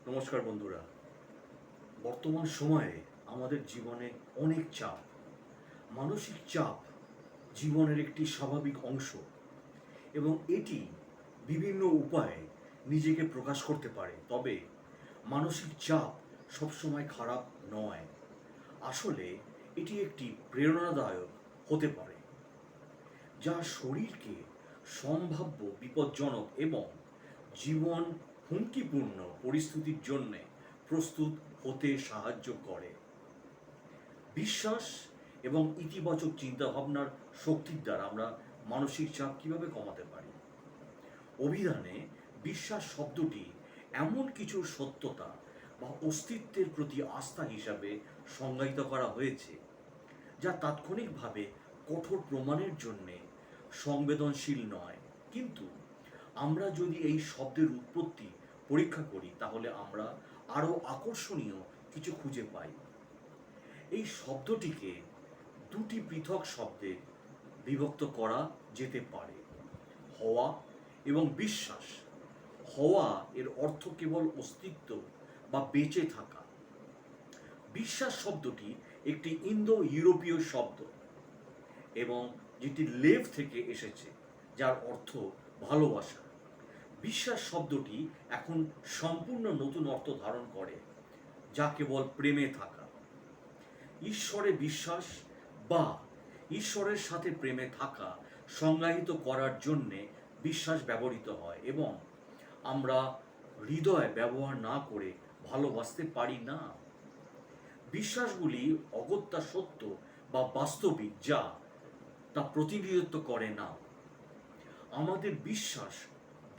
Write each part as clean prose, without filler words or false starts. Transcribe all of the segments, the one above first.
নমস্কার বন্ধুরা। বর্তমান সময়ে আমাদের জীবনে অনেক চাপ। মানসিক চাপ জীবনের একটি স্বাভাবিক অংশ এবং এটি বিভিন্ন উপায়ে নিজেকে প্রকাশ করতে পারে। তবে মানসিক চাপ সবসময় খারাপ নয়। আসলে এটি একটি প্রেরণাদায়ক হতে পারে, যা শরীরকে সম্ভাব্য বিপজ্জনক এবং জীবন হুমকিপূর্ণ পরিস্থিতির জন্য প্রস্তুত হতে সাহায্য করে। বিশ্বাস এবং ইতিবাচক চিন্তাভাবনার শক্তির দ্বারা আমরা মানসিক চাপ কিভাবে কমাতে পারি। অভিধানে বিশ্বাস শব্দটি এমন কিছু সত্যতা বা অস্তিত্বের প্রতি আস্থা হিসাবে সংজ্ঞায়িত করা হয়েছে, যা তাৎক্ষণিকভাবে কঠোর প্রমাণের জন্যে সংবেদনশীল নয়। কিন্তু আমরা যদি এই শব্দের উৎপত্তি পরীক্ষা করি, তাহলে আমরা আরও আকর্ষণীয় কিছু খুঁজে পাই। এই শব্দটিকে দুটি পৃথক শব্দে বিভক্ত করা যেতে পারে: হওয়া এবং বিশ্বাস। হওয়া এর অর্থ কেবল অস্তিত্ব বা বেঁচে থাকা। বিশ্বাস শব্দটি একটি ইন্দো ইউরোপীয় শব্দ এবং যেটি লেভ থেকে এসেছে, যার অর্থ ভালোবাসা। বিশ্বাস শব্দটি এখন সম্পূর্ণ নতুন অর্থ ধারণ করে, যা কেবল প্রেমে থাকা। ঈশ্বরে বিশ্বাস বা ঈশ্বরের সাথে প্রেমে থাকা সংজ্ঞায়িত করার জন্যে বিশ্বাস ব্যবহৃত হয়, এবং আমরা হৃদয় ব্যবহার না করে ভালোবাসতে পারি না। বিশ্বাসগুলি অগত্যা সত্য বা বাস্তবিক, যা তা প্রতিনিধিত্ব করে না। আমাদের বিশ্বাস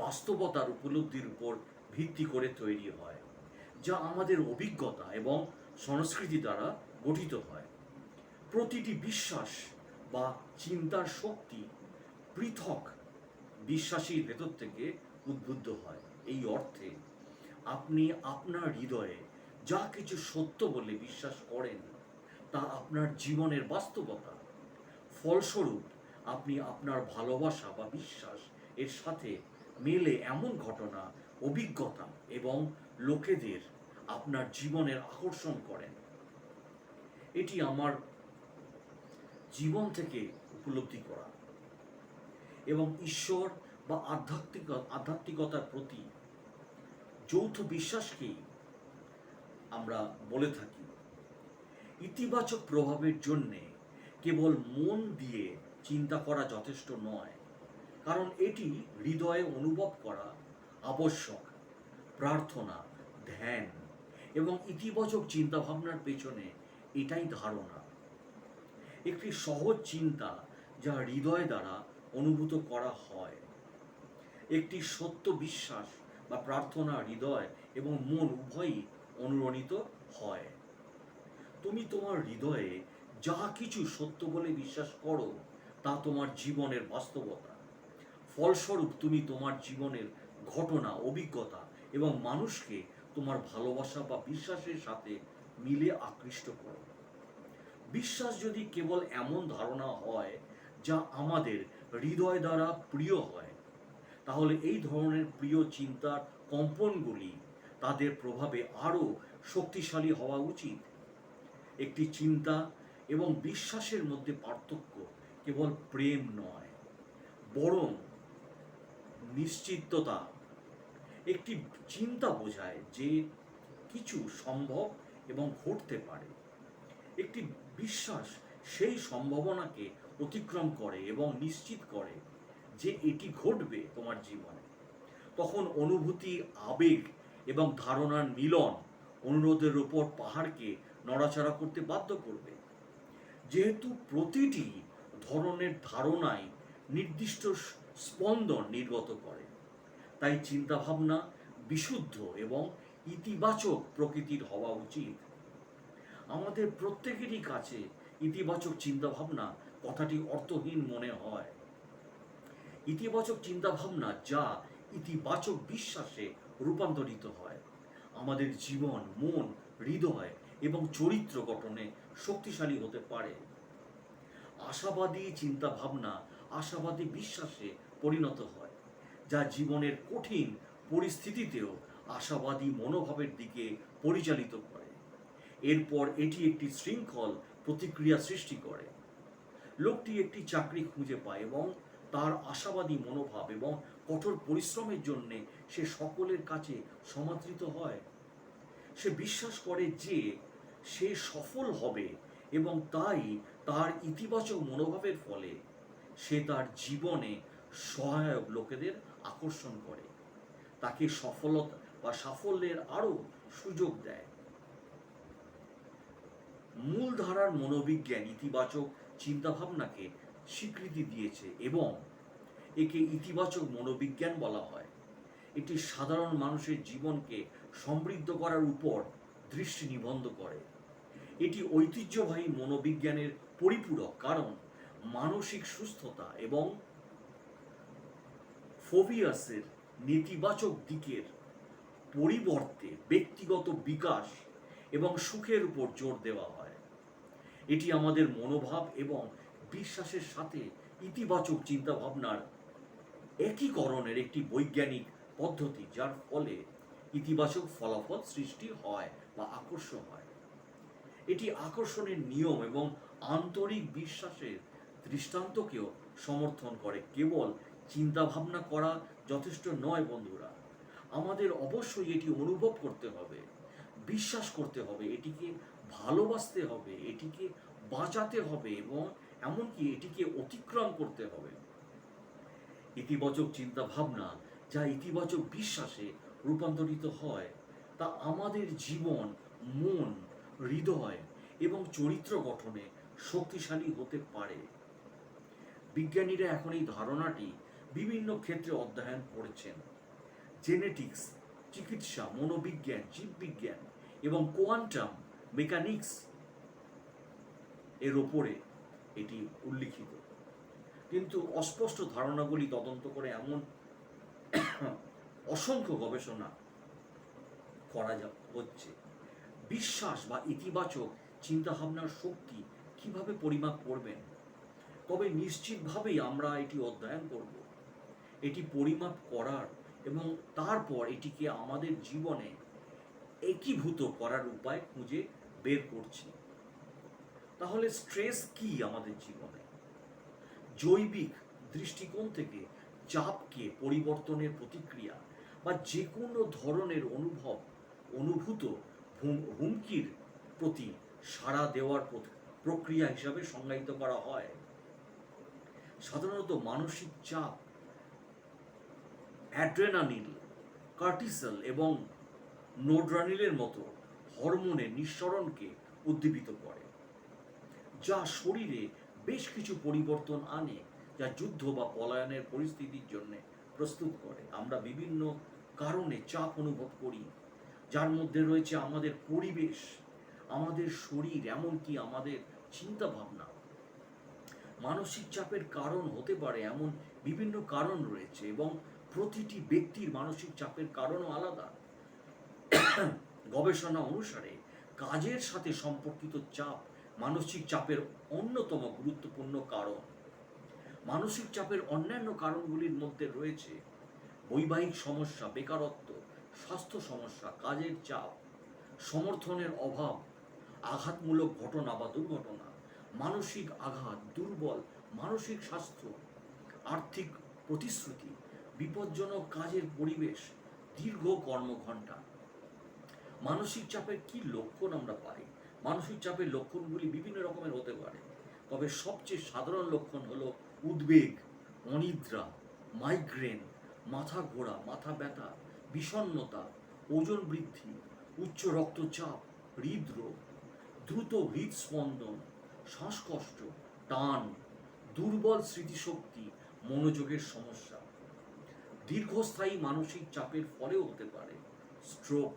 বাস্তবতার উপলব্ধির উপর ভিত্তি করে তৈরি হয়, যা আমাদের অভিজ্ঞতা এবং সংস্কৃতি দ্বারা গঠিত হয়। প্রতিটি বিশ্বাস বা চিন্তার শক্তি পৃথক বিশ্বাসীর ভেতর থেকে উদ্বুদ্ধ হয়। এই অর্থে আপনি আপনার হৃদয়ে যা কিছু সত্য বলে বিশ্বাস করেন, তা আপনার জীবনের বাস্তবতা। ফলস্বরূপ আপনি আপনার ভালোবাসা বা বিশ্বাস এর সাথে মেলে এমন ঘটনা, অভিজ্ঞতা এবং লোকেদের আপনার জীবনের আকর্ষণ করেন। এটি আমার জীবন থেকে উপলব্ধি করা এবং ঈশ্বর বা আধ্যাত্মিকতার প্রতি যৌথ বিশ্বাসকেই আমরা বলে থাকি। ইতিবাচক প্রভাবের জন্যে কেবল মন দিয়ে চিন্তা করা যথেষ্ট নয়, কারণ এটি হৃদয়ে অনুভব করা আবশ্যক। প্রার্থনা, ধ্যান এবং ইতিবাচক চিন্তাভাবনার পেছনে এটাই ধারণা। একটি সহজ চিন্তা যা হৃদয় দ্বারা অনুভূত করা হয়। একটি সত্য বিশ্বাস বা প্রার্থনা হৃদয় এবং মন উভয়ই অনুরণিত হয়। তুমি তোমার হৃদয়ে যা কিছু সত্য বলে বিশ্বাস করো, তা তোমার জীবনের বাস্তবতা। ফলস্বরূপ তুমি তোমার জীবনের ঘটনা, অভিজ্ঞতা এবং মানুষকে তোমার ভালোবাসা বা বিশ্বাসের সাথে মিলে আকৃষ্ট করো। বিশ্বাস যদি কেবল এমন ধারণা হয় যা আমাদের হৃদয় দ্বারা প্রিয় হয়, তাহলে এই ধরনের প্রিয় চিন্তার কম্পনগুলি তাদের প্রভাবে আরও শক্তিশালী হওয়া উচিত। একটি চিন্তা এবং বিশ্বাসের মধ্যে পার্থক্য কেবল প্রেম নয়, বরং নিশ্চিততা। একটি চিন্তা বোঝায় যে কিছু সম্ভব এবং ঘটতে পারে। একটি বিশ্বাস সেই সম্ভাবনাকে অতিক্রম করে এবং নিশ্চিত করে যে এটি ঘটবে তোমার জীবনে। তখন অনুভূতি, আবেগ এবং ধারণার মিলন অনুরোধের উপর পাহাড়কে নড়াচড়া করতে বাধ্য করবে। যেহেতু প্রতিটি ধরনের ধারণাই নির্দিষ্ট স্পন্দন নির্গত করে, তাই চিন্তাভাবনা বিশুদ্ধ এবং ইতিবাচক প্রকৃতির হওয়া উচিত। আমাদের প্রত্যেকেরই কাছে ইতিবাচক চিন্তাভাবনা কথাটি অর্থহীন মনে হয়। ইতিবাচক চিন্তাভাবনা যা ইতিবাচক বিশ্বাসে রূপান্তরিত হয়, আমাদের জীবন, মন, হৃদয় এবং চরিত্র গঠনে শক্তিশালী হতে পারে। আশাবাদী চিন্তাভাবনা আশাবাদী বিশ্বাসে পরিণত হয়, যা জীবনের কঠিন পরিস্থিতিতেও আশাবাদী মনোভাবের দিকে পরিচালিত করে। এরপর এটি একটি শৃঙ্খল প্রতিক্রিয়া সৃষ্টি করে। লোকটি একটি চাকরি খুঁজে পায় এবং তার আশাবাদী মনোভাব এবং কঠোর পরিশ্রমের জন্যে সে সকলের কাছে সমাদৃত হয়। সে বিশ্বাস করে যে সে সফল হবে এবং তাই তার ইতিবাচক মনোভাবের ফলে সে তার জীবনে সহায়ক লোকেদের আকর্ষণ করে, তাকে সফলতা বা সাফল্যের আরও সুযোগ দেয়। মূলধারার মনোবিজ্ঞান ইতিবাচক চিন্তাভাবনাকে স্বীকৃতি দিয়েছে এবং একে ইতিবাচক মনোবিজ্ঞান বলা হয়। এটি সাধারণ মানুষের জীবনকে সমৃদ্ধ করার উপর দৃষ্টি নিবদ্ধ করে। এটি ঐতিহ্যবাহী মনোবিজ্ঞানের পরিপূরক, কারণ মানসিক সুস্থতা এবং ফোবিয়াসের নেতিবাচক দিকের পরিবর্তে ব্যক্তিগত বিকাশ এবং সুখের উপর জোর দেওয়া হয়। এটি আমাদের মনোভাব এবং বিশ্বাসের সাথে ইতিবাচক চিন্তাভাবনার একীকরণের একটি বৈজ্ঞানিক পদ্ধতি, যার ফলে ইতিবাচক ফলাফল সৃষ্টি হয় বা আকর্ষণ হয়। এটি আকর্ষণের নিয়ম এবং আন্তরিক বিশ্বাসের দৃষ্টান্তকেও সমর্থন করে। কেবল চিন্তাভাবনা করা যথেষ্ট নয় বন্ধুরা, আমাদের অবশ্যই এটি অনুভব করতে হবে, বিশ্বাস করতে হবে, এটিকে ভালোবাসতে হবে, এটিকে বাঁচাতে হবে এবং এমনকি এটিকে অতিক্রম করতে হবে। ইতিবাচক চিন্তাভাবনা যা ইতিবাচক বিশ্বাসে রূপান্তরিত হয়, তা আমাদের জীবন, মন, হৃদয় এবং চরিত্র গঠনে শক্তিশালী হতে পারে। বিজ্ঞানীরা এখন এই ধারণাটি বিভিন্ন ক্ষেত্রে অধ্যয়ন করেছেন। জেনেটিক্স, চিকিৎসা, মনোবিজ্ঞান, জীববিজ্ঞান এবং কোয়ান্টাম মেকানিক্স এর ওপরে এটি উল্লিখিত। কিন্তু অস্পষ্ট ধারণাগুলি তদন্ত করে এমন অসংখ্য গবেষণা করা হচ্ছে। বিশ্বাস বা ইতিবাচক চিন্তাভাবনার শক্তি কিভাবে পরিমাপ করবেন? তবে নিশ্চিতভাবেই আমরা এটি অধ্যয়ন করব, এটি পরিমাপ করার এবং তারপর এটিকে আমাদের জীবনে একীভূত করার উপায় খুঁজে বের করছি। তাহলে স্ট্রেস কি আমাদের জীবনে? জৈবিক দৃষ্টিকোণ থেকে চাপকে পরিবর্তনের প্রতিক্রিয়া বা যে কোনো ধরনের অনুভূত হুমকির প্রতি সাড়া দেওয়ার প্রক্রিয়া হিসাবে সংজ্ঞায়িত করা হয়। সাধারণত মানসিক চাপ অ্যাড্রেনালিন, কর্টিসল এবং নোড্রানিলের মতো হরমোনের নিঃসরণকে উদ্দীপিত করে, যা শরীরে বেশ কিছু পরিবর্তন আনে, যা যুদ্ধ বা পলায়নের পরিস্থিতির জন্য প্রস্তুত করে। আমরা বিভিন্ন কারণে চাপ অনুভব করি, যার মধ্যে রয়েছে আমাদের পরিবেশ, আমাদের শরীর, এমনকি আমাদের চিন্তা ভাবনা। মানসিক চাপের কারণ হতে পারে এমন বিভিন্ন কারণ রয়েছে এবং প্রতিটি ব্যক্তির মানসিক চাপের কারণও আলাদা। গবেষণা অনুসারে কাজের সাথে সম্পর্কিত চাপ মানসিক চাপের অন্যতম গুরুত্বপূর্ণ কারণ। মানসিক চাপের অন্যান্য কারণগুলির মধ্যে রয়েছে বৈবাহিক সমস্যা, বেকারত্ব, স্বাস্থ্য সমস্যা, কাজের চাপ, সমর্থনের অভাব, আঘাতমূলক ঘটনা বা দুর্ঘটনা, মানসিক আঘাত, দুর্বল মানসিক স্বাস্থ্য, আর্থিক প্রতিশ্রুতি, বিপজ্জনক কাজের পরিবেশ, দীর্ঘ কর্মঘণ্টা। মানসিক চাপের কি লক্ষণ আমরা পাই? মানসিক চাপের লক্ষণগুলি বিভিন্ন রকমের হতে পারে, তবে সবচেয়ে সাধারণ লক্ষণ হলো উদ্বেগ, অনিদ্রা, মাইগ্রেন, মাথা ঘোরা, মাথা ব্যথা, বিষণ্ণতা, ওজন বৃদ্ধি, উচ্চ রক্তচাপ, হৃদরোগ, দ্রুত হৃদস্পন্দন, শ্বাসকষ্ট, টান, দুর্বল স্মৃতিশক্তি, মনোযোগের সমস্যা। দীর্ঘস্থায়ী মানসিক চাপের ফলেও হতে পারে স্ট্রোক।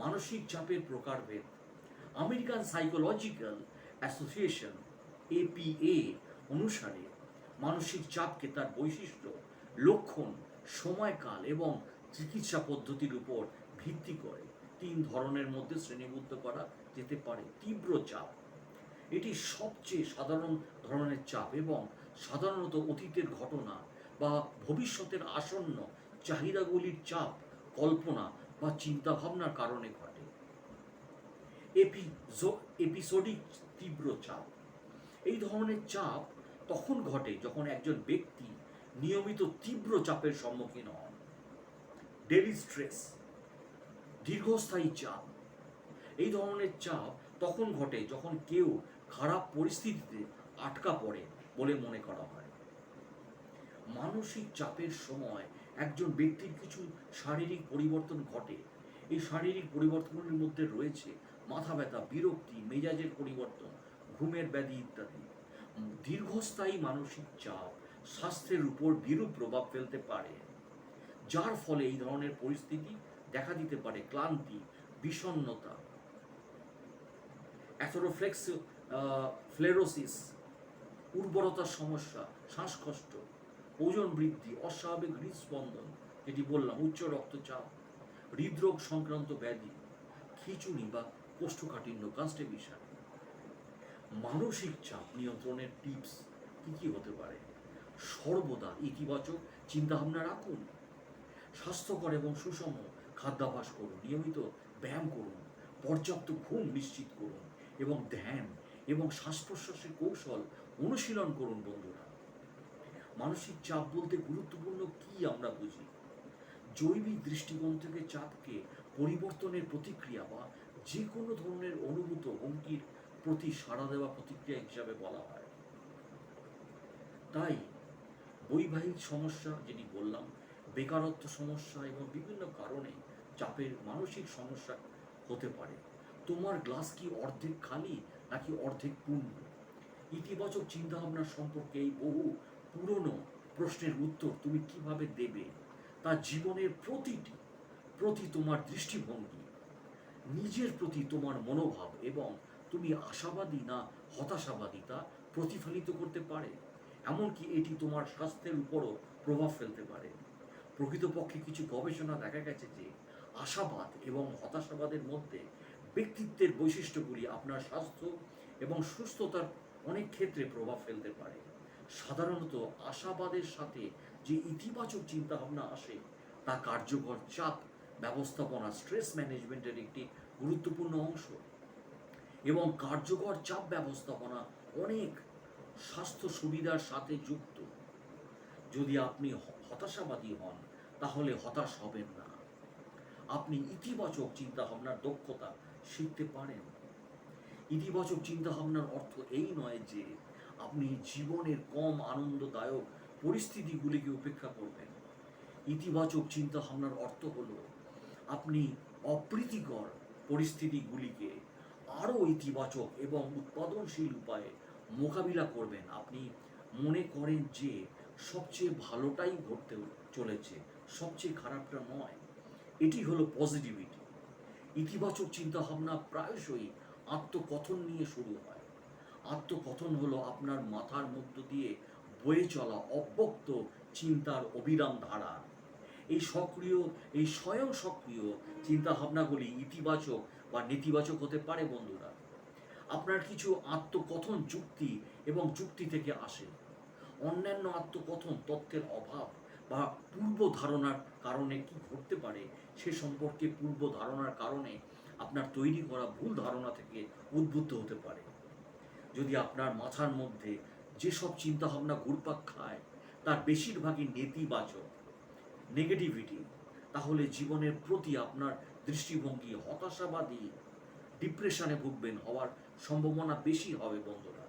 মানসিক চাপের প্রকারভেদ। আমেরিকান সাইকোলজিক্যাল অ্যাসোসিয়েশন APA অনুসারে মানসিক চাপকে তার বৈশিষ্ট্য, লক্ষণ, সময়কাল এবং চিকিৎসা পদ্ধতির উপর ভিত্তি করে 3 ধরনের মধ্যে শ্রেণীবদ্ধ করা যেতে পারে। তীব্র চাপ, এটি সবচেয়ে সাধারণ ধরনের চাপ এবং সাধারণত অতীতের ঘটনা বা ভবিষ্যতের আসন্ন চাহিদাগুলির চাপ কল্পনা বা চিন্তাভাবনার কারণে ঘটে। এপিসোডিক তীব্র চাপ, এই ধরনের চাপ তখন ঘটে যখন একজন ব্যক্তি নিয়মিত তীব্র চাপের সম্মুখীন হন। ডেইলি স্ট্রেস, দীর্ঘস্থায়ী চাপ, এই ধরনের চাপ তখন ঘটে যখন কেউ খারাপ পরিস্থিতিতে আটকা পড়ে বলে মনে করা হয়। মানসিক চাপের সময় একজন ব্যক্তির কিছু শারীরিক পরিবর্তন ঘটে। এই শারীরিক পরিবর্তনের মধ্যে রয়েছে মাথা ব্যথা, বিরক্তি, মেজাজের পরিবর্তন, ঘুমের ব্যাধি ইত্যাদি। দীর্ঘস্থায়ী মানসিক চাপ স্বাস্থ্যের উপর বিরূপ প্রভাব ফেলতে পারে, যার ফলে এই ধরনের পরিস্থিতি দেখা দিতে পারে ক্লান্তি, বিষণ্ণতা, ফ্লেরোসিস, উর্বরতার সমস্যা, শ্বাসকষ্ট, ওজন বৃদ্ধি, অস্বাভাবিক হৃদস্পন্দন, যেটি বললাম, উচ্চ রক্তচাপ, হৃদরোগ সংক্রান্ত ব্যাধি, খিঁচুনি বা কোষ্ঠকাঠিন্য, কনস্টিপেশন। মানসিক চাপ নিয়ন্ত্রণের টিপস কি কি হতে পারে? সর্বদা ইতিবাচক চিন্তাভাবনা রাখুন, স্বাস্থ্যকর এবং সুষম খাদ্যাভ্যাস করুন, নিয়মিত ব্যায়াম করুন, পর্যাপ্ত ঘুম নিশ্চিত করুন এবং ধ্যান এবং শ্বাস প্রশ্বাসের কৌশল অনুশীলন করুন। বন্ধুরা, মানসিক চাপ বলতে গুরুত্বপূর্ণ কি আমরা বুঝি? জৈবিক দৃষ্টিকোণ থেকে চাপকে পরিবর্তনের প্রতিক্রিয়া বা যে কোনো ধরনের অনুভূত হুমকির প্রতি সাড়া দেওয়া প্রতিক্রিয়া হিসাবে বলা হয়। তাই বৈবাহিক সমস্যা, যেটি বললাম, বেকারত্ব সমস্যা এবং বিভিন্ন কারণে চাপের মানসিক সমস্যা হতে পারে। তোমার গ্লাস কি অর্ধেক খালি নাকি অর্ধেক পূর্ণ? ইতিবাচক চিন্তাভাবনা সম্পর্কে এই বহু পুরনো প্রশ্নের উত্তর তুমি কিভাবে দেবে তা জীবনের প্রতি তোমার দৃষ্টিভঙ্গি, নিজের প্রতি তোমার মনোভাব এবং তুমি আশাবাদী না হতাশাবাদী তা প্রতিফলিত করতে পারে। এমনকি এটি তোমার স্বাস্থ্যের উপরও প্রভাব ফেলতে পারে। প্রকৃতপক্ষে কিছু গবেষণা দেখা গেছে যে আশাবাদ এবং হতাশাবাদের মধ্যে ব্যক্তিত্বের বৈশিষ্ট্যগুলি আপনার স্বাস্থ্য এবং সুস্থতার অনেক ক্ষেত্রে প্রভাব ফেলতে পারে। সাধারণত আশাবাদের সাথে যে ইতিবাচক চিন্তাভাবনা আসে তা কার্যকর চাপ ব্যবস্থাপনা, স্ট্রেস ম্যানেজমেন্টের একটি গুরুত্বপূর্ণ অংশ। এবং কার্যকর চাপ ব্যবস্থাপনা অনেক স্বাস্থ্য সুবিধার সাথে যুক্ত। যদি আপনি হতাশাবাদী হন তাহলে হতাশ হবেন না, আপনি ইতিবাচক চিন্তাভাবনার দক্ষতা শিখতে পারেন। ইতিবাচক চিন্তাভাবনার অর্থ এই নয় যে আপনি জীবনের কম আনন্দদায়ক পরিস্থিতিগুলিকে উপেক্ষা করবেন। ইতিবাচক চিন্তাভাবনার অর্থ হলো আপনি অপ্রীতিকর পরিস্থিতিগুলিকে আরও ইতিবাচক এবং উৎপাদনশীল উপায়ে মোকাবিলা করবেন। আপনি মনে করেন যে সবচেয়ে ভালোটাই ঘটতে চলেছে, সবচেয়ে খারাপটা নয়। এটি হলো পজিটিভিটি। ইতিবাচক চিন্তাভাবনা প্রায়শই আত্মকথন নিয়ে শুরু হয়। আত্মকথন হলো আপনার মাথার মধ্য দিয়ে বয়ে চলা অব্যক্ত চিন্তার অবিরাম ধারা। এই স্বয়ং সক্রিয় চিন্তাভাবনাগুলি ইতিবাচক বা নেতিবাচক হতে পারে। বন্ধুরা, আপনার কিছু আত্মকথন যুক্তি থেকে আসে। অন্যান্য আত্মকথন তথ্যের অভাব বা পূর্ব ধারণার কারণে কি ঘটতে পারে সে সম্পর্কে পূর্ব ধারণার কারণে আপনার তৈরি করা ভুল ধারণা থেকে উদ্বুদ্ধ হতে পারে। যদি আপনার মাথার মধ্যে যেসব চিন্তাভাবনা ঘুরপাক খায় তার বেশিরভাগই নেতিবাচক, নেগেটিভিটি, তাহলে জীবনের প্রতি আপনার দৃষ্টিভঙ্গি হতাশাবাদী, ডিপ্রেশনে ভুগবেন হওয়ার সম্ভাবনা বেশি হবে। বন্ধুরা,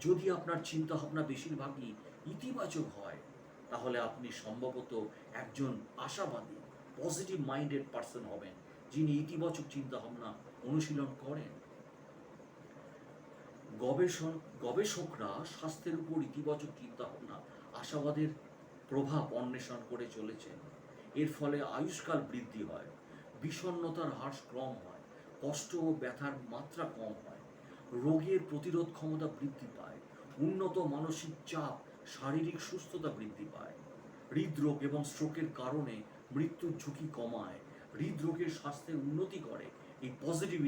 যদি আপনার চিন্তাভাবনা বেশিরভাগই ইতিবাচক হয় তাহলে আপনি সম্ভবত একজন আশাবাদী, পজিটিভ মাইন্ডেড পার্সন হবেন, যিনি ইতিবাচক চিন্তাভাবনা অনুশীলন করেন। গবেষকরা স্বাস্থ্যের উপর ইতিবাচক চিন্তাভাবনা আশাবাদের প্রভাব অন্বেষণ করে চলেছেন। এর ফলে আয়ুষ্কাল বৃদ্ধি হয়, বিষণ্ণতার হ্রাস কম হয়, কষ্ট ও ব্যথার মাত্রা কম হয়, রোগের প্রতিরোধ ক্ষমতা বৃদ্ধি পায়, উন্নত মানসিক চাপ শারীরিক সুস্থতা বৃদ্ধি পায়, হৃদরোগ এবং স্ট্রোকের কারণে মৃত্যুর ঝুঁকি কমায়, হৃদরোগের স্বাস্থ্যের উন্নতি করে এই পজিটিভ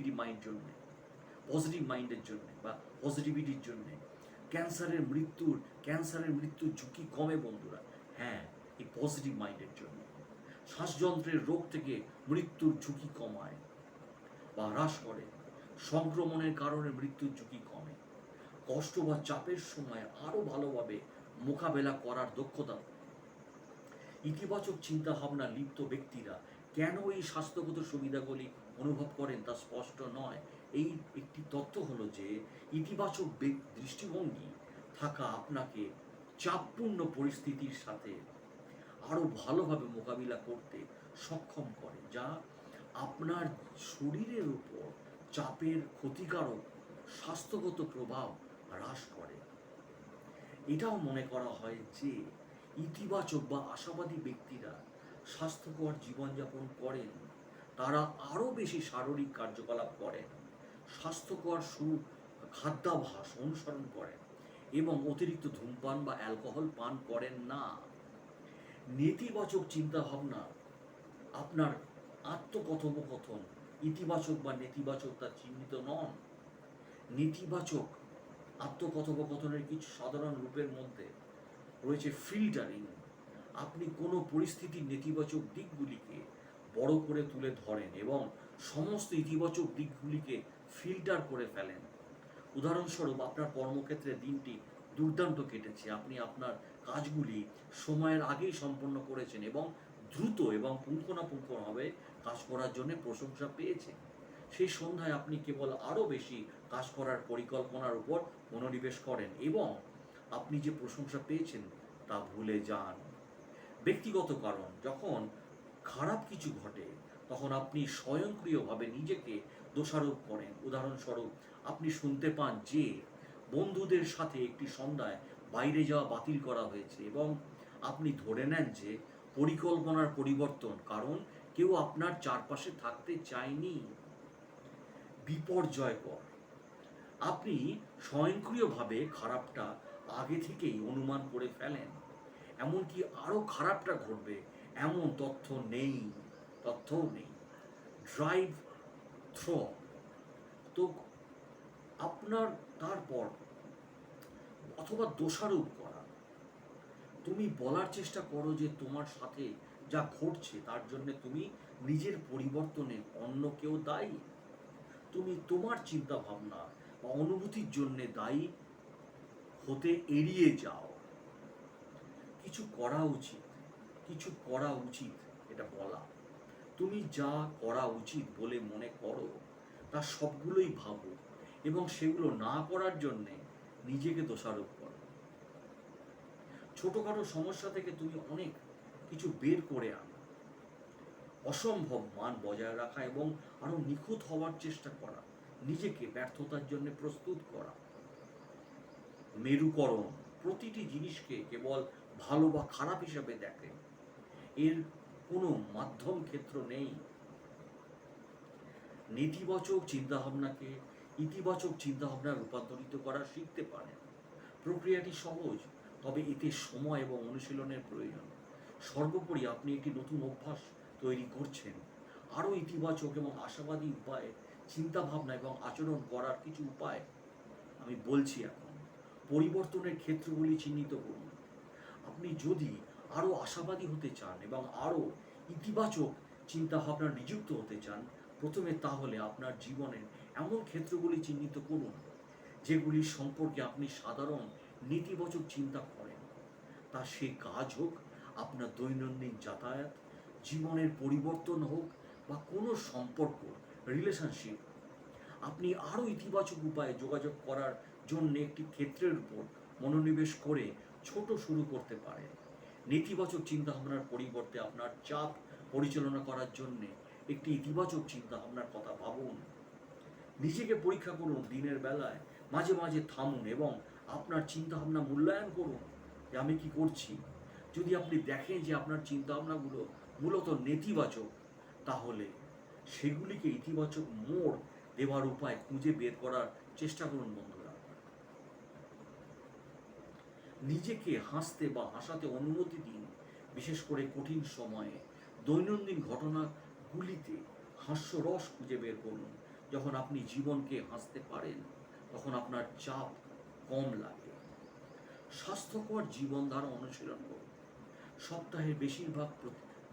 মাইন্ডের জন্য বা পজিটিভিটির জন্য। ক্যান্সারের মৃত্যুর ঝুঁকি কমে। বন্ধুরা, হ্যাঁ, এই পজিটিভ মাইন্ডের জন্য। শ্বাসযন্ত্রের রোগ থেকে মৃত্যুর ঝুঁকি কমায় বা হ্রাস করে, সংক্রমণের কারণে মৃত্যুর ঝুঁকি কমে, কষ্ট বা চাপের সময় আরও ভালোভাবে মোকাবেলা করার দক্ষতা। ইতিবাচক চিন্তাভাবনা লিপ্ত ব্যক্তিরা কেন এই স্বাস্থ্যগত সুবিধাগুলি অনুভব করেন তা স্পষ্ট নয়। এই একটি তথ্য হলো যে ইতিবাচক দৃষ্টিভঙ্গি থাকা আপনাকে চাপপূর্ণ পরিস্থিতির সাথে আরও ভালোভাবে মোকাবিলা করতে সক্ষম করে, যা আপনার শরীরের উপর চাপের ক্ষতিকারক স্বাস্থ্যগত প্রভাব হ্রাস করে। এটাও মনে করা হয় যে ইতিবাচক বা আশাবাদী ব্যক্তিরা স্বাস্থ্যকর জীবনযাপন করেন, তারা আরও বেশি শারীরিক কার্যকলাপ করেন, স্বাস্থ্যকর খাদ্যাভ্যাস অনুসরণ করেন এবং অতিরিক্ত ধূমপান বা অ্যালকোহল পান করেন না। নেতিবাচক চিন্তাভাবনা আপনার আত্মকথোপকথন ইতিবাচক বা নেতিবাচক তা চিহ্নিত নন। নেতিবাচক আত্মকথোপকথনের কিছু সাধারণ রূপের মধ্যে রয়েছে ফিল্টারিং। আপনি কোনো পরিস্থিতির নেতিবাচক দিকগুলিকে বড় করে তুলে ধরেন এবং সমস্ত ইতিবাচক দিকগুলিকে ফিল্টার করে ফেলেন। উদাহরণস্বরূপ, আপনার কর্মক্ষেত্রে দিনটি দুর্দান্ত কেটেছে, আপনি আপনার কাজগুলি সময়ের আগেই সম্পন্ন করেছেন এবং দ্রুত এবং পুঙ্খানুপুঙ্খভাবে কাজ করার জন্য প্রশংসা পেয়েছেন। সেই সন্ধ্যায় আপনি কেবল আরও বেশি কাজ করার পরিকল্পনার উপর মনোনিবেশ করেন এবং আপনি যে প্রশংসা পেয়েছেন তা ভুলে যান। ব্যক্তিগত কারণ, যখন খারাপ কিছু ঘটে তখন আপনি স্বয়ংক্রিয়ভাবে নিজেকে দোষারোপ করেন। উদাহরণস্বরূপ, আপনি শুনতে পান যে বন্ধুদের সাথে একটি সন্ধ্যায় বাইরে যাওয়া বাতিল করা হয়েছে এবং আপনি ধরে নেন যে পরিকল্পনার পরিবর্তন কারণ কেউ আপনার চারপাশে থাকতে চায়নি। বিপর্যয়কর, আপনি স্বয়ংক্রিয়ভাবে খারাপটা আগে থেকেই অনুমান করে ফেলেন, এমনকি আরও খারাপটা ঘটবে এমন তথ্যও নেই। ড্রাইভ থ্রো, তো আপনার তারপর অথবা দোষারোপ করা। তুমি বলার চেষ্টা করো যে তোমার সাথে যা ঘটছে তার জন্য তুমি নিজের পরিবর্তনে অন্য কেউ দায়ী। তুমি তোমার চিন্তা ভাবনা বা অনুভূতির জন্য দায়ী হতে এড়িয়ে যাও। কিছু করা উচিত এটা বলা। তুমি যা করা উচিত বলে মনে করো তা সবগুলোই ভাবো এবং সেগুলো না করার জন্যে নিজেকে দোষারোপ করো। ছোটখাটো সমস্যা থেকে তুমি অনেক কিছু বের করে আনো। অসম্ভব মান বজায় রাখা এবং আরো নিখুঁত হওয়ার চেষ্টা করা, নিজেকে ব্যর্থতার জন্য প্রস্তুত করা। মেরুকরণ, প্রতিটি জিনিসকে কেবল ভালো বা খারাপ হিসাবে দেখে, এর কোনো মাধ্যম ক্ষেত্র নেই। নেতিবাচক চিন্তাভাবনাকে ইতিবাচক চিন্তাভাবনা রূপান্তরিত করা শিখতে পারেন। প্রক্রিয়াটি সহজ, তবে এতে সময় এবং অনুশীলনের প্রয়োজন। সর্বোপরি আপনি একটি নতুন অভ্যাস তৈরি করছেন। আরও ইতিবাচক এবং আশাবাদী উপায়ে চিন্তাভাবনা এবং আচরণ করার কিছু উপায় আমি বলছি এখন। পরিবর্তনের ক্ষেত্রগুলি চিহ্নিত করুন। আপনি যদি আরও আশাবাদী হতে চান এবং আরও ইতিবাচক চিন্তাভাবনা নিযুক্ত হতে চান, প্রথমে তাহলে আপনার জীবনের এমন ক্ষেত্রগুলি চিহ্নিত করুন যেগুলি সম্পর্কে আপনি সাধারণ নেতিবাচক চিন্তা করেন। তা সে কাজ হোক, আপনার দৈনন্দিন যাতায়াত, জীবনের পরিবর্তন হোক বা কোনো সম্পর্ক, রিলেশনশিপ। আপনি আরও ইতিবাচক উপায়ে যোগাযোগ করার জন্য একটি ক্ষেত্রের উপর মনোনিবেশ করে ছোট শুরু করতে পারেন। নেতিবাচক চিন্তাভাবনার পরিবর্তে আপনার চাপ পরিচালনা করার জন্যে একটি ইতিবাচক চিন্তাভাবনার কথা ভাবুন। নিজেকে পরীক্ষা করুন। দিনের বেলায় মাঝে মাঝে থামুন এবং আপনার চিন্তাভাবনা মূল্যায়ন করুন যে আমি কি করছি। যদি আপনি দেখেন যে আপনার চিন্তাভাবনাগুলো মূলত নেতিবাচক, তাহলে সেগুলিকে ইতিবাচক মোড় দেওয়ার উপায় খুঁজে বের করার চেষ্টা করুন। বন্ধুরা, নিজেকে হাসতে বা হাসাতে অনুমতি দিন, বিশেষ করে কঠিন সময়ে। দৈনন্দিন ঘটনাগুলিতে হাস্যরস খুঁজে বের করুন। যখন আপনি জীবনকে হাসতে পারেন তখন আপনার চাপ কম লাগে। স্বাস্থ্যকর জীবনধারা অনুশীলন করুন। সপ্তাহের বেশিরভাগ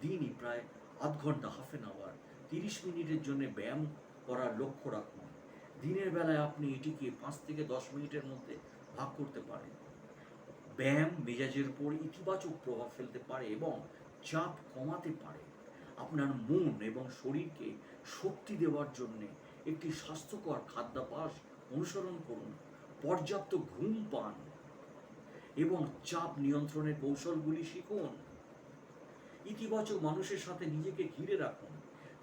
দিনই প্রায় আধ ঘন্টা, হাফ এন আওয়ার, 30 মিনিটের জন্য ব্যায়াম করার লক্ষ্য রাখুন। দিনের বেলায় আপনি এটিকে 5 থেকে 10 মিনিটের মধ্যে ভাগ করতে পারেন। ব্যায়াম মেজাজের উপর ইতিবাচক প্রভাব ফেলতে পারে এবং চাপ কমাতে পারে। আপনার মন এবং শরীরকে শক্তি দেওয়ার জন্য একটি স্বাস্থ্যকর খাদ্যাভ্যাস অনুসরণ করুন। পর্যাপ্ত ঘুম পান এবং চাপ নিয়ন্ত্রণের কৌশলগুলি শিখুন। ইতিবাচক মানুষের সাথে নিজেকে ঘিরে রাখুন।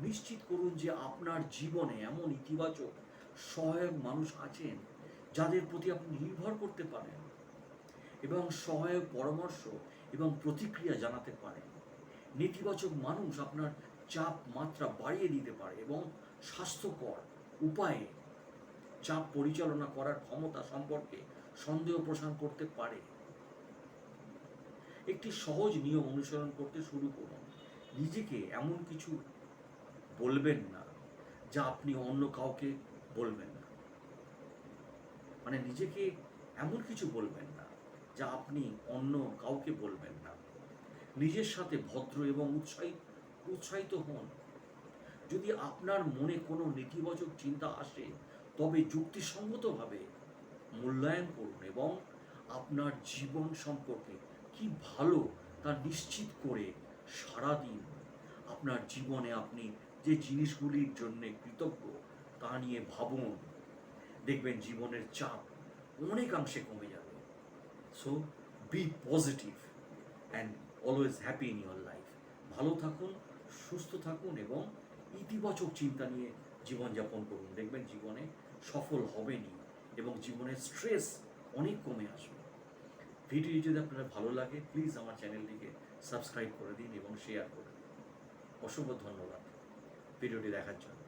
নিশ্চিত করুন যে আপনার জীবনে এমন ইতিবাচক সহায়ক মানুষ আছেন যাদের প্রতি আপনি নির্ভর করতে পারেন এবং সহায়ক পরামর্শ এবং প্রতিক্রিয়া জানাতে পারেন। নেতিবাচক মানুষ আপনার চাপ মাত্রা বাড়িয়ে দিতে পারে এবং স্বাস্থ্যকর উপায়ে চাপ পরিচালনা করার ক্ষমতা সম্পর্কে সন্দেহ পোষণ করতে পারে। একটি সহজ নিয়ম অনুসরণ করতে শুরু করুন। নিজেকে এমন কিছু বলবেন না যা আপনি অন্য কাউকে বলবেন না। মানে নিজেকে এমন কিছু বলবেন না যা আপনি অন্য কাউকে বলবেন না। নিজের সাথে ভদ্র এবং উৎসাহিত হন। যদি আপনার মনে কোনো নেতিবাচক চিন্তা আসে তবে যুক্তিসঙ্গতভাবে মূল্যায়ন করুন এবং আপনার জীবন সম্পর্কে কি ভালো তা নিশ্চিত করে সারাদিন আপনার জীবনে আপনি যে জিনিসগুলির জন্য কৃতজ্ঞ তা নিয়ে ভাবুন। দেখবেন জীবনের চাপ অনেকাংশে কমে যাবে। So be positive and always happy in your life. ভালো থাকুন, সুস্থ থাকুন এবং ইতিবাচক চিন্তা নিয়ে জীবনযাপন করুন। দেখবেন জীবনে সফল হবেনই এবং জীবনের স্ট্রেস অনেক কমে আসবে। ভিডিওটি যদি আপনার ভালো লাগে প্লিজ আমার চ্যানেলটিকে সাবস্ক্রাইব করে দিন এবং শেয়ার করে দিন। অসংখ্য ধন্যবাদ ভিডিওটি দেখার জন্য।